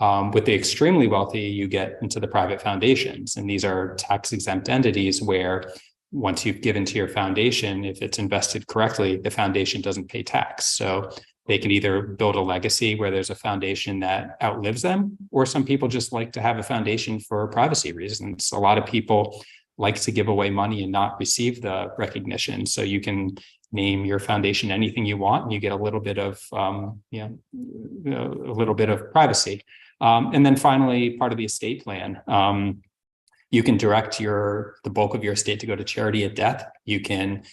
With the extremely wealthy, you get into the private foundations, and these are tax exempt entities where once you've given to your foundation, if it's invested correctly, the foundation doesn't pay tax. So they can either build a legacy where there's a foundation that outlives them, or some people just like to have a foundation for privacy reasons. A lot of people like to give away money and not receive the recognition. So you can name your foundation anything you want, and you get a little bit of, privacy. And then finally, part of the estate plan, you can direct the bulk of your estate to go to charity at death. You can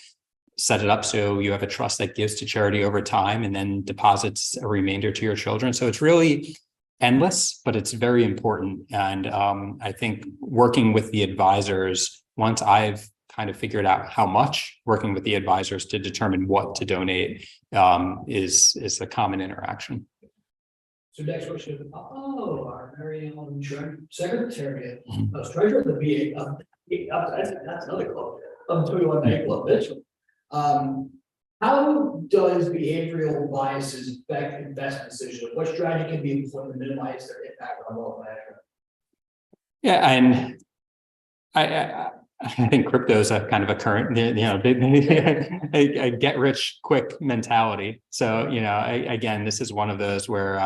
set it up so you have a trust that gives to charity over time and then deposits a remainder to your children. So it's really endless, but it's very important. And I think working with the advisors, once I've kind of figured out how much, working with the advisors to determine what to donate is the common interaction. So next question, our very own secretary, treasurer of the VA, that's another club, 21 club, Mitchell. How does behavioral biases affect investment decisions? What strategy can be employed to minimize their impact on wealth management? Yeah, and I think crypto is a kind of a current, a get rich quick mentality. So, again, this is one of those where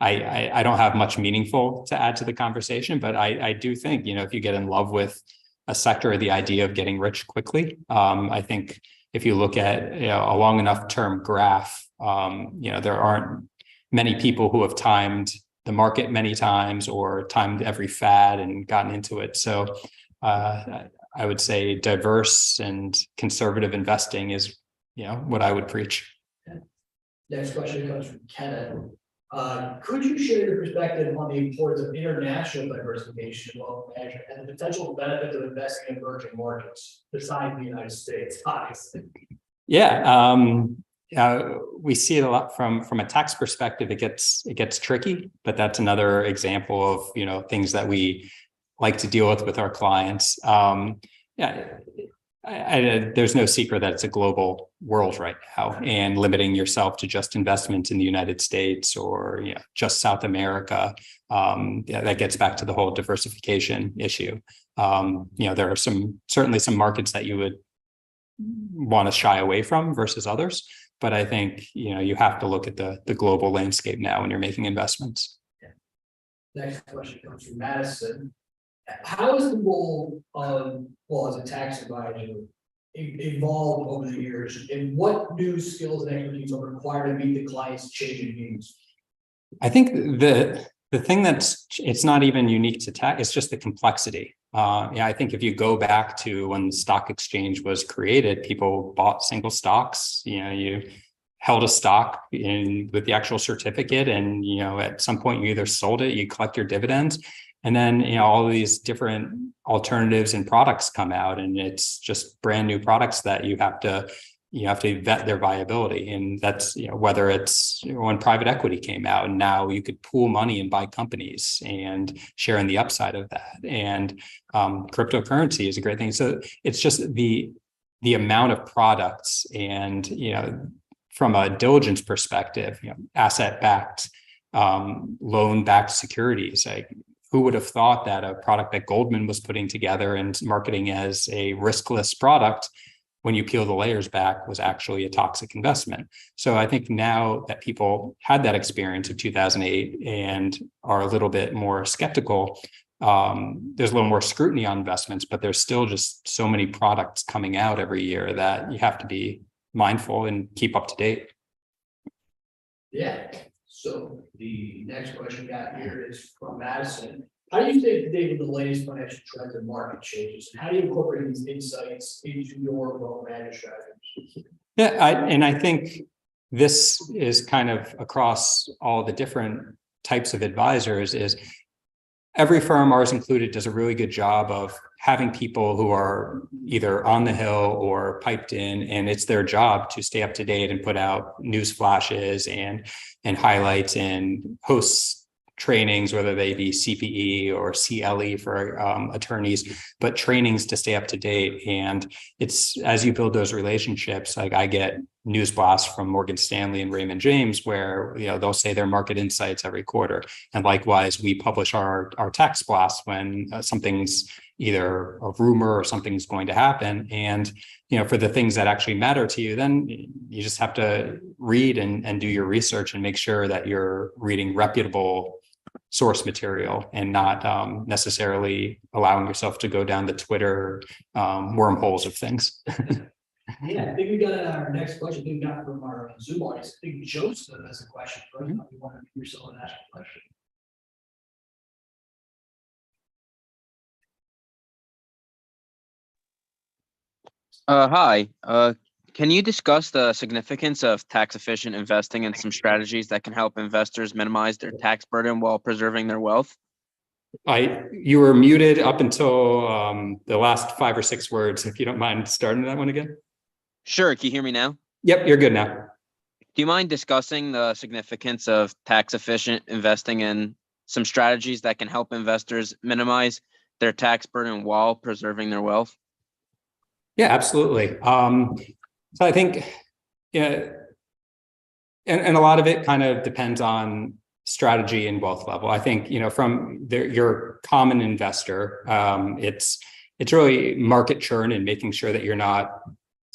I don't have much meaningful to add to the conversation, but I do think, if you get in love with a sector or the idea of getting rich quickly, I think if you look at a long enough term graph, there aren't many people who have timed the market many times or timed every fad and gotten into it. So I would say diverse and conservative investing is, what I would preach. Next question comes from Kenneth. Could you share your perspective on the importance of international diversification in wealth management and the potential benefits of investing in emerging markets besides the United States, obviously? Yeah, we see it a lot from a tax perspective. It gets tricky, but that's another example of things that we like to deal with our clients. There's no secret that it's a global world right now, and limiting yourself to just investments in the United States or just South America, that gets back to the whole diversification issue. There are certainly some markets that you would want to shy away from versus others, but I think you have to look at the global landscape now when you're making investments. Next question comes from Madison. How has the role of, as a tax advisor evolved over the years, and what new skills and expertise are required to meet the client's changing needs? I think the thing it's not even unique to tax, it's just the complexity. I think if you go back to when the stock exchange was created, people bought single stocks. You held a stock with the actual certificate, and at some point you either sold it, you collect your dividends. And then, all of these different alternatives and products come out, and it's just brand new products that you have to vet their viability. And that's, whether it's when private equity came out, and now you could pool money and buy companies and share in the upside of that. And cryptocurrency is a great thing. So it's just the amount of products, and, from a diligence perspective, asset-backed, loan-backed securities, who would have thought that a product that Goldman was putting together and marketing as a riskless product, when you peel the layers back, was actually a toxic investment? So I think now that people had that experience of 2008 and are a little bit more skeptical, there's a little more scrutiny on investments, but there's still just so many products coming out every year that you have to be mindful and keep up to date. Yeah. So the next question we got here is from Madison. How do you stay up to date with the latest financial trends and market changes? And how do you incorporate these insights into your wealth management strategies? Yeah, I think this is kind of across all the different types of advisors. Is every firm, ours included, does a really good job of having people who are either on the hill or piped in, and it's their job to stay up to date and put out news flashes and highlights and hosts trainings, whether they be CPE or CLE for attorneys, but trainings to stay up to date. And it's as you build those relationships, like I get news blasts from Morgan Stanley and Raymond James, where they'll say their market insights every quarter. And likewise, we publish our tax blasts when something's either a rumor or something's going to happen. And for the things that actually matter to you, then you just have to read and do your research and make sure that you're reading reputable source material and not necessarily allowing yourself to go down the Twitter wormholes of things. Yeah, I think we got our next question we got from our Zoom audience. I think Joseph has a question. First, you want to give yourself an ask a question. Hi. Can you discuss the significance of tax-efficient investing and some strategies that can help investors minimize their tax burden while preserving their wealth? You were muted up until the last 5 or 6 words. If you don't mind starting that one again. Sure. Can you hear me now? Yep, you're good now. Do you mind discussing the significance of tax efficient investing in some strategies that can help investors minimize their tax burden while preserving their wealth? Yeah, absolutely. So I think, yeah, and a lot of it kind of depends on strategy and wealth level. I think, from your common investor, it's really market churn and making sure that you're not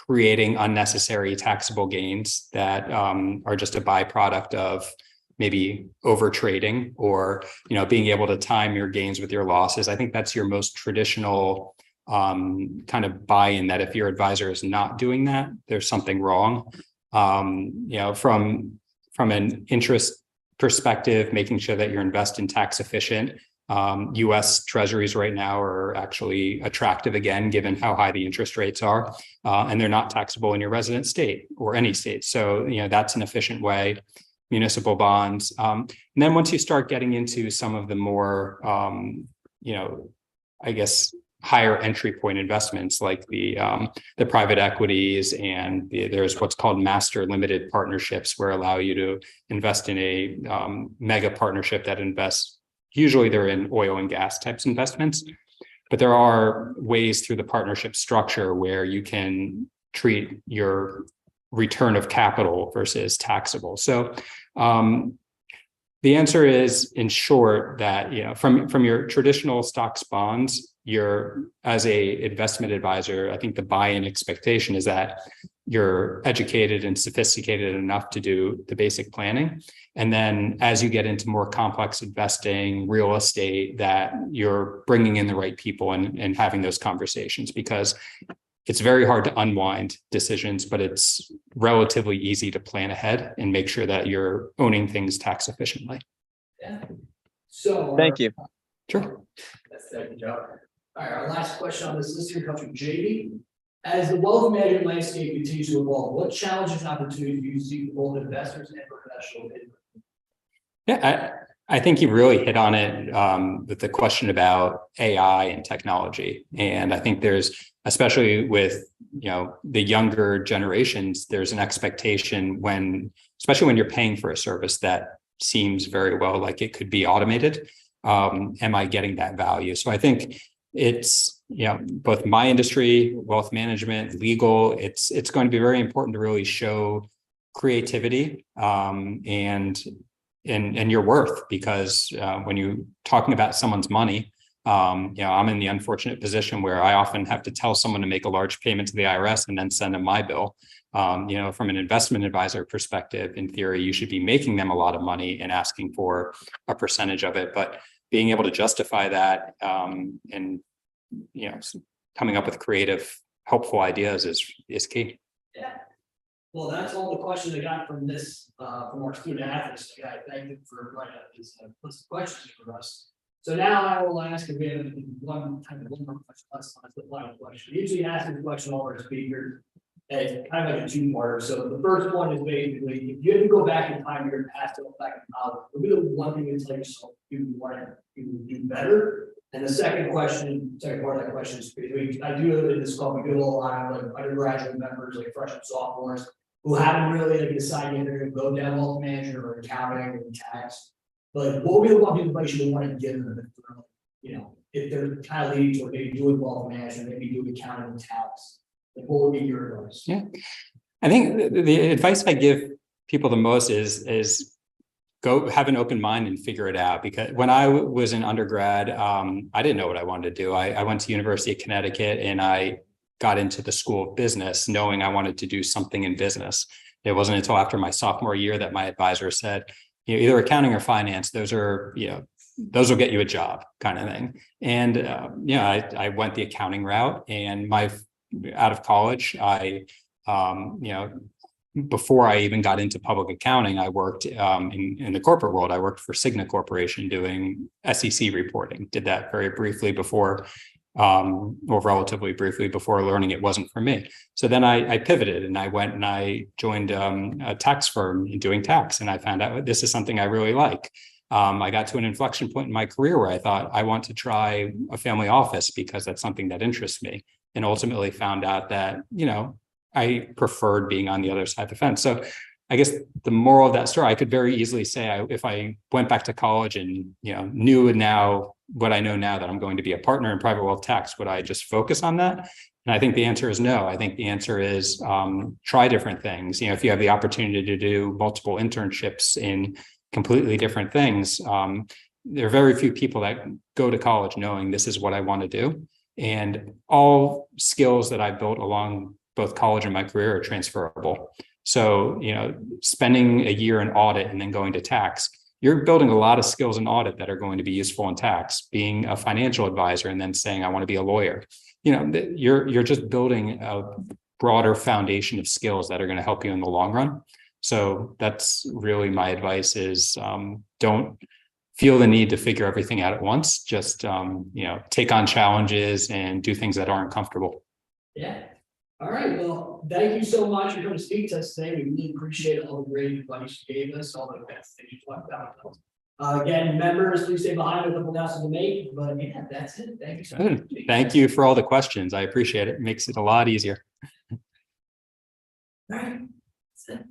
creating unnecessary taxable gains that are just a byproduct of maybe over trading or being able to time your gains with your losses. I think that's your most traditional kind of buy-in, that if your advisor is not doing that, there's something wrong. From an interest perspective, making sure that you're investing tax efficient. US treasuries right now are actually attractive again, given how high the interest rates are, and they're not taxable in your resident state or any state. So, that's an efficient way. Municipal bonds. And then once you start getting into some of the more, I guess, higher entry point investments like the private equities, and there's what's called master limited partnerships, where allow you to invest in a mega partnership that invests. Usually they're in oil and gas types investments, but there are ways through the partnership structure where you can treat your return of capital versus taxable. So the answer is, in short, that from your traditional stocks, bonds, as a investment advisor, I think the buy-in expectation is that you're educated and sophisticated enough to do the basic planning. And then as you get into more complex investing, real estate, that you're bringing in the right people and having those conversations, because it's very hard to unwind decisions, but it's relatively easy to plan ahead and make sure that you're owning things tax efficiently. Yeah. So Thank you. Sure. That's a good job. All right, our last question on this list here comes from JD. As the wealth management landscape continues to evolve, what challenges and opportunities do you see for both investors and professionals? Yeah, I think you really hit on it with the question about AI and technology. And I think there's, especially with the younger generations, there's an expectation especially when you're paying for a service that seems very well like it could be automated. Am I getting that value? So I think it's both my industry, wealth management, legal. It's going to be very important to really show creativity and your worth, because when you're talking about someone's money, I'm in the unfortunate position where I often have to tell someone to make a large payment to the IRS and then send them my bill. From an investment advisor perspective, in theory, you should be making them a lot of money and asking for a percentage of it. But being able to justify that and coming up with creative, helpful ideas is key. Yeah. Well, that's all the questions I got from from our student athletes. I thank you for writing these list of questions for us. So now I will ask if we have one more question. Let's the final question. We usually ask the question all our speakers. It's kind of like a two-parter. So the first one is basically, if you had to go back in time, your past, go back in college, what would be the one thing you tell yourself you want to do better? And the second part of that question is, I do in this club, we do a lot of like undergraduate members, like freshmen, sophomores, who haven't really decided if they're going to go down wealth management or accounting or tax. But what would be the one advice you want to give them if they're kind of leading toward maybe doing wealth management, maybe doing accounting and tax? What would be your advice? Yeah, I think the advice I give people the most is go have an open mind and figure it out. Because when I was in undergrad, I didn't know what I wanted to do. I went to University of Connecticut and I got into the School of Business knowing I wanted to do something in business. It wasn't until after my sophomore year that my advisor said, either accounting or finance, those will get you a job, kind of thing. And I went the accounting route, and out of college, before I even got into public accounting, I worked in the corporate world. I worked for Cigna Corporation doing SEC reporting. Did that very briefly before, or relatively briefly before learning it wasn't for me. So then I pivoted and I went and I joined a tax firm doing tax, and I found out this is something I really like. I got to an inflection point in my career where I thought I want to try a family office because that's something that interests me, and ultimately found out that, I preferred being on the other side of the fence. So I guess the moral of that story, I could very easily say, if I went back to college and, knew now what I know now, that I'm going to be a partner in private wealth tax, would I just focus on that? And I think the answer is no. I think the answer is try different things. If you have the opportunity to do multiple internships in completely different things, there are very few people that go to college knowing this is what I want to do. And all skills that I built along both college and my career are transferable. So, spending a year in audit and then going to tax, you're building a lot of skills in audit that are going to be useful in tax. Being a financial advisor and then saying, I want to be a lawyer, you're just building a broader foundation of skills that are going to help you in the long run. So that's really my advice is don't feel the need to figure everything out at once. Just, take on challenges and do things that aren't comfortable. Yeah. All right. Well, thank you so much for coming to speak to us today. We really appreciate all the great advice you gave us, all the best things you talked about. Again, members, please stay behind. A couple announcements to make, but yeah, that's it. Thank you so much. Thank you for all the questions. I appreciate it. It makes it a lot easier. All right. That's it.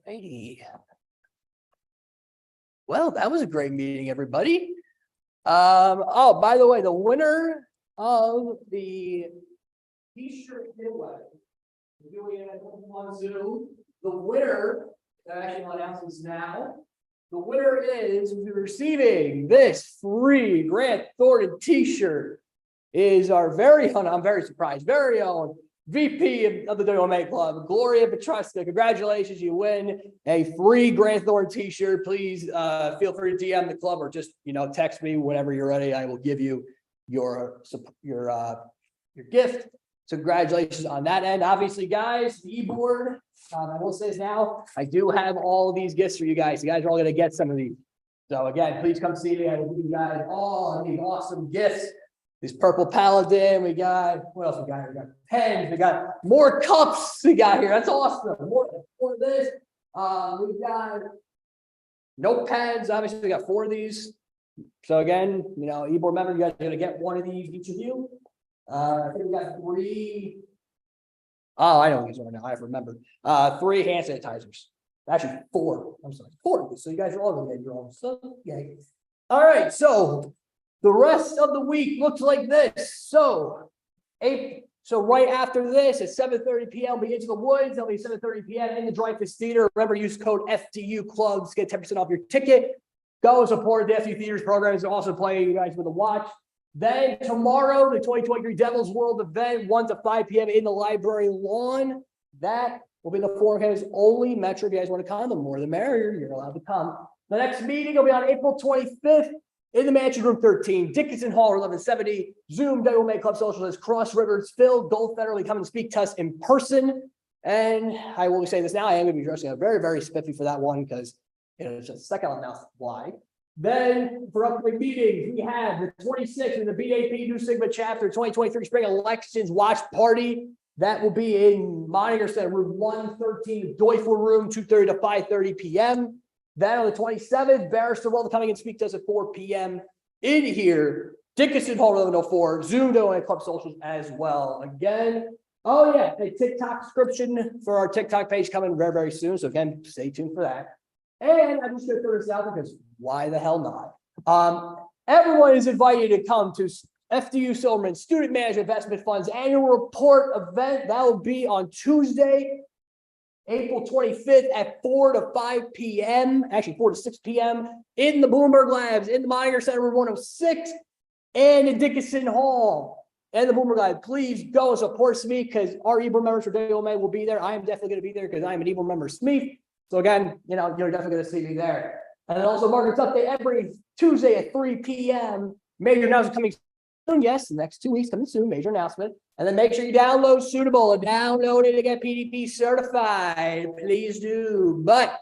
Alrighty. Well, that was a great meeting, everybody. Oh, by the way, the winner of the t-shirt giveaway. We're doing it on Zoom. The winner, I actually will announce this now. The winner is receiving this free Grant Thornton t-shirt is our very own, I'm very surprised, very own VP of the WMA Club, Gloria Petruska. Congratulations, you win a free Grant Thornton t-shirt. Please feel free to DM the club or just, text me whenever you're ready. I will give you your gift. So congratulations on that end. Obviously, guys, the e-board, I will say this now, I do have all of these gifts for you guys. You guys are all going to get some of these. So again, please come see me. I will give you guys all of these awesome gifts. these purple Paladin. We got, what else we got here? We got pens. We got more cups we got here. That's awesome. More of this. We got notepads. Obviously, we got 4 of these. So again, you know, e-board member, you guys are gonna get 1 of these, each of you. I think we got 3. Oh, I know these are now. I have remembered. 3 hand sanitizers. Actually, 4. I'm sorry, 4. So you guys are all gonna get your own. So yeah. All right. So the rest of the week looks like this. So right after this, at 7:30 p.m., we get to the woods. It'll be 7:30 p.m. in the Dreyfus Theater. Remember, use code FDU Clubs, get 10% off your ticket. Go and support the FDU Theaters programs. Also play you guys with a watch. Then tomorrow, the 2023 Devil's World event, 1 to 5 p.m. in the library lawn. That will be the Forum Campus only metro. If you guys want to come, the more the merrier. You're allowed to come. The next meeting will be on April 25th in the Mansion Room 13, Dickinson Hall, 1170. Zoom, WMA Club Socialist, Cross Rivers. Phil Goldfeder will come and speak to us in person. And I will be saying this now. I am going to be dressing up very, very spiffy for that one because it's just second on mouth wide. Then for upcoming meetings, we have the 26th in the BAP New Sigma chapter 2023 spring elections watch party. That will be in Monitor Center, room 113, Joyful Room, 2:30 to 5:30 p.m. Then on the 27th, Barrister will coming and speak to us at 4 p.m. in here, Dickinson Hall 1104, Zoom and Club Socials as well. Again, oh yeah, a TikTok subscription for our TikTok page coming very, very soon. So again, stay tuned for that. And I'm just going to throw this out because why the hell not? Everyone is invited to come to FDU Silverman Student Management Investment Fund's annual report event. That will be on Tuesday, April 25th at 4 to 5 p.m. Actually, 4 to 6 p.m. in the Bloomberg Labs, in the Monitor Center, room 106, and in Dickinson Hall. And the Bloomberg Lab, please go and support me because our e-board members for WMA will be there. I am definitely going to be there because I am an e-board member of SMEEF. So again, you know, you're definitely going to see me there. And then also Margaret's update every Tuesday at 3 p.m. Major announcement coming soon. Yes, the next 2 weeks coming soon. Major announcement. And then make sure you download Suitable and download it to get PDP certified. Please do. But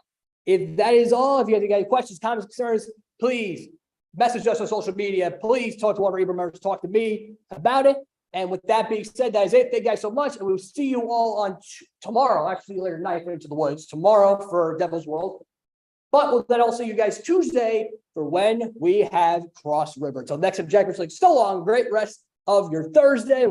if that is all, if you guys got any questions, comments, concerns, please message us on social media. Please talk to one of our e-board members. Talk to me about it. And with that being said, that is it. Thank you guys so much. And we'll see you all on tomorrow, actually later tonight, into the woods, tomorrow for Devil's World. But we'll then also see you guys Tuesday for when we have Cross River. Until next objective, like so long, great rest of your Thursday.